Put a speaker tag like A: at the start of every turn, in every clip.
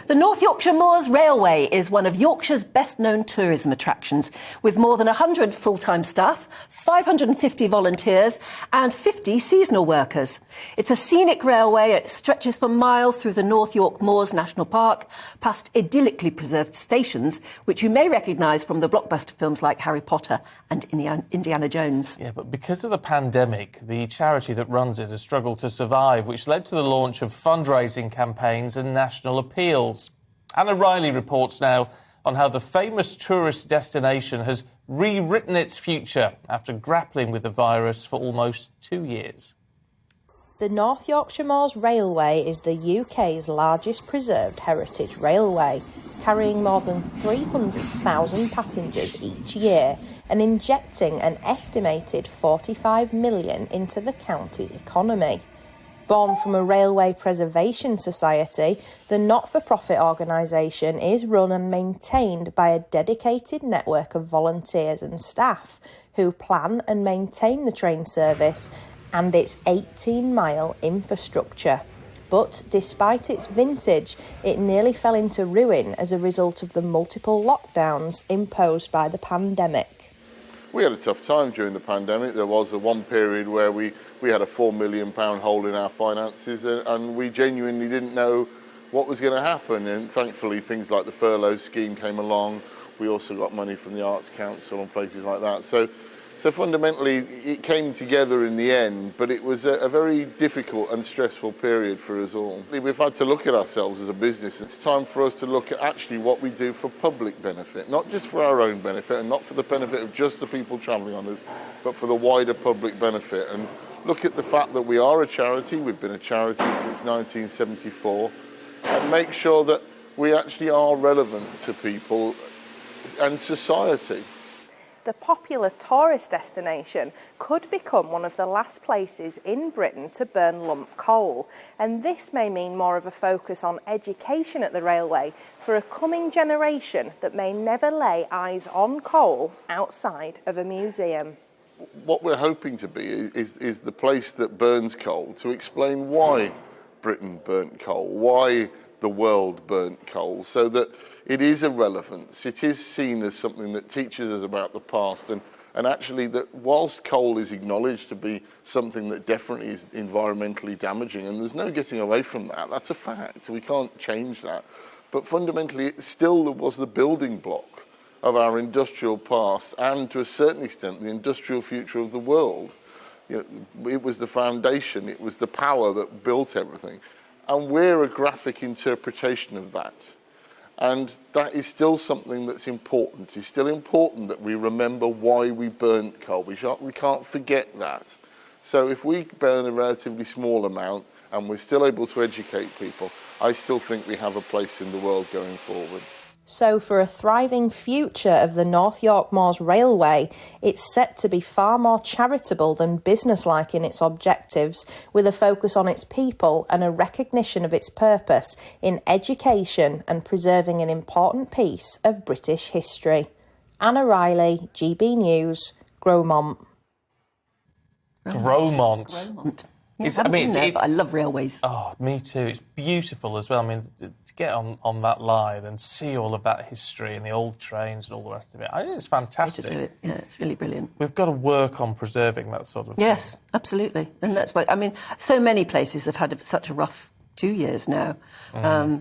A: The North Yorkshire Moors Railway is one of Yorkshire's best-known tourism attractions, with more than 100 full-time staff, 550 volunteers and 50 seasonal workers. It's a scenic railway. It stretches for miles through the North York Moors National Park, past idyllically preserved stations, which you may recognise from the blockbuster films like Harry Potter and Indiana Jones.
B: Yeah, but because of the pandemic, the charity that runs it has struggled to survive, which led to the launch of fundraising campaigns and national appeals. Anna Riley reports now on how the famous tourist destination has rewritten its future after grappling with the virus for almost 2 years.
C: The North Yorkshire Moors Railway is the UK's largest preserved heritage railway, carrying more than 300,000 passengers each year and injecting an estimated 45 million into the county's economy. Born from a railway preservation society, the not-for-profit organisation is run and maintained by a dedicated network of volunteers and staff who plan and maintain the train service and its 18-mile infrastructure. But despite its vintage, it nearly fell into ruin as a result of the multiple lockdowns imposed by the pandemic.
D: We had a tough time during the pandemic. There was one period where we had a £4 million hole in our finances and we genuinely didn't know what was going to happen. And thankfully, things like the furlough scheme came along. We also got money from the Arts Council and places like that. So fundamentally, it came together in the end, but it was a very difficult and stressful period for us all. We've had to look at ourselves as a business. It's time for us to look at actually what we do for public benefit, not just for our own benefit and not for the benefit of just the people travelling on us, but for the wider public benefit. And look at the fact that we are a charity. We've been a charity since 1974, and make sure that we actually are relevant to people and society.
C: The popular tourist destination could become one of the last places in Britain to burn lump coal, and this may mean more of a focus on education at the railway for a coming generation that may never lay eyes on coal outside of a museum.
D: What we're hoping to be is the place that burns coal, to explain why Britain burnt coal, why the world burnt coal, so that it is a relevance. It is seen as something that teaches us about the past, and actually that whilst coal is acknowledged to be something that definitely is environmentally damaging, and there's no getting away from that, that's a fact, we can't change that, but fundamentally it still was the building block of our industrial past and to a certain extent the industrial future of the world. You know, it was the foundation, it was the power that built everything. And we're a graphic interpretation of that. And that is still something that's important. It's still important that we remember why we burnt coal. We can't forget that. So if we burn a relatively small amount and we're still able to educate people, I still think we have a place in the world going forward.
C: So for a thriving future of the North York Moors Railway, it's set to be far more charitable than businesslike in its objectives, with a focus on its people and a recognition of its purpose in education and preserving an important piece of British history. Anna Riley, GBNews, Gromont.
B: Gromont.
A: Yeah, I haven't been there, but I love railways.
B: Oh, me too. It's beautiful as well. I mean, to get on that line and see all of that history and the old trains and all the rest of it, I think it's fantastic.
A: To do it. Yeah, it's really brilliant.
B: We've got to work on preserving that sort of thing.
A: Yes, absolutely. And that's why, I mean, so many places have had such a rough 2 years now,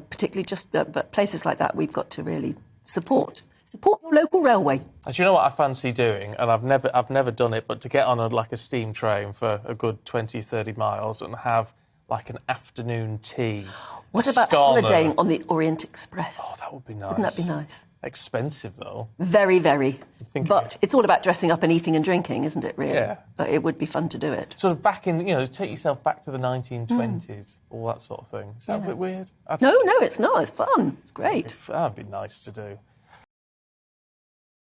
A: particularly but places like that we've got to really support. Support your local railway.
B: Do you know what I fancy doing? And I've never done it, but to get on a steam train for a good 20, 30 miles and have like an afternoon tea.
A: What about holidaying on the Orient Express?
B: Oh, that would be nice.
A: Wouldn't that be nice?
B: Expensive, though.
A: Very, very. But it's all about dressing up and eating and drinking, isn't it, really?
B: Yeah.
A: But it would be fun to do it.
B: Sort of back in, take yourself back to the 1920s, all that sort of thing. Is that a bit weird?
A: No, it's not. It's fun. It's great.
B: That'd be nice to do.